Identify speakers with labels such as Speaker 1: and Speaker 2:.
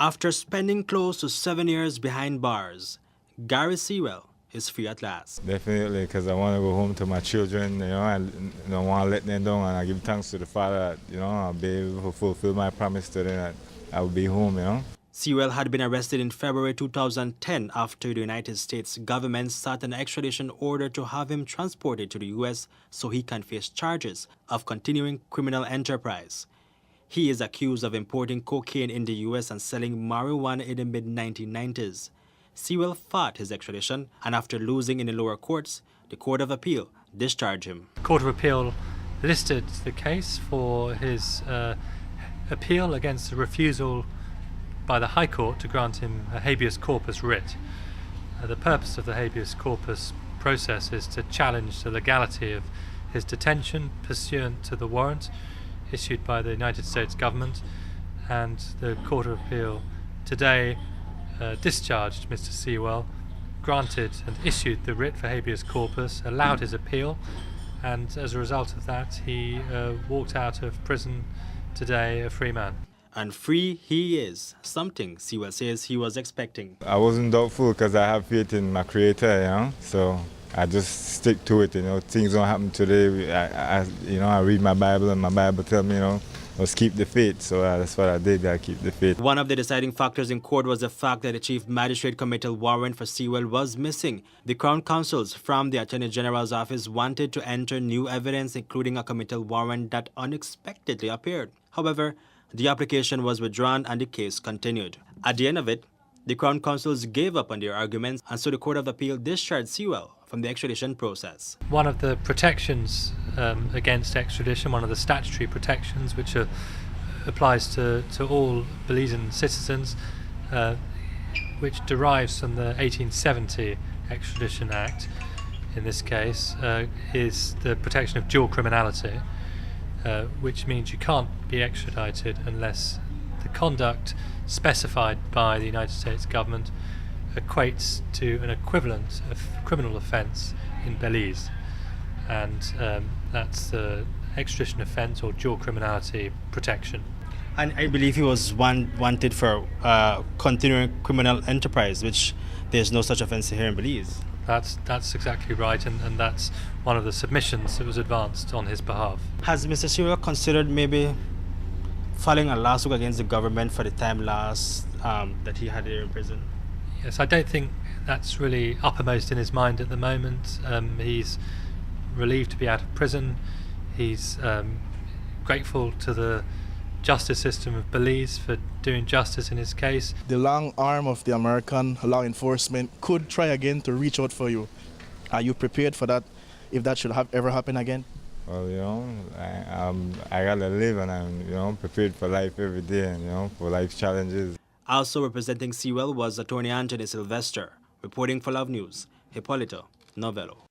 Speaker 1: After spending close to 7 years behind bars, Gary Sewell is free at last.
Speaker 2: Definitely, because I want to go home to my children, I don't want to let them down, and I give thanks to the Father that, I'll be able to fulfill my promise to them that I will be home,
Speaker 1: Sewell had been arrested in February 2010 after the United States government sought an extradition order to have him transported to the U.S. so he can face charges of continuing criminal enterprise. He is accused of importing cocaine in the U.S. and selling marijuana in the mid-1990s. Sewell fought his extradition, and after losing in the lower courts, the Court of Appeal discharged him.
Speaker 3: The Court of Appeal listed the case for his appeal against the refusal by the High Court to grant him a habeas corpus writ. The purpose of the habeas corpus process is to challenge the legality of his detention pursuant to the warrant issued by the United States government, and the Court of Appeal today discharged Mr. Sewell, granted and issued the writ for habeas corpus, allowed his appeal, and as a result of that he walked out of prison today a free man.
Speaker 1: And free he is, something Sewell says he was expecting.
Speaker 2: I wasn't doubtful because I have faith in my Creator, so I just stick to it, Things don't happen today. I read my Bible, and my Bible tells me, let's keep the faith. So that's what I did. I keep the faith.
Speaker 1: One of the deciding factors in court was the fact that the Chief Magistrate committal warrant for Sewell was missing. The Crown Counsels from the Attorney General's office wanted to enter new evidence, including a committal warrant that unexpectedly appeared. However, the application was withdrawn and the case continued. At the end of it, the Crown Counsels gave up on their arguments, and so the Court of Appeal discharged Sewell from the extradition process.
Speaker 3: One of the protections against extradition, one of the statutory protections which applies to all Belizean citizens, which derives from the 1870 Extradition Act, in this case, is the protection of dual criminality, which means you can't be extradited unless the conduct specified by the United States government equates to an equivalent of criminal offence in Belize, and that's the extradition offence or dual criminality protection.
Speaker 1: And I believe he was wanted for continuing criminal enterprise, which there's no such offence here in Belize.
Speaker 3: That's exactly right, and that's one of the submissions that was advanced on his behalf.
Speaker 1: Has Mr. Sewell considered maybe filing a lawsuit against the government for the time lost that he had here in prison?
Speaker 3: Yes, I don't think that's really uppermost in his mind at the moment. He's relieved to be out of prison. He's grateful to the justice system of Belize for doing justice in his case.
Speaker 4: The long arm of the American law enforcement could try again to reach out for you. Are you prepared for that if that should ever happen again?
Speaker 2: Well, I gotta live, and I'm, prepared for life every day, and, for life challenges.
Speaker 1: Also representing Sewell was attorney Anthony Sylvester. Reporting for Love News, Hipólito Novello.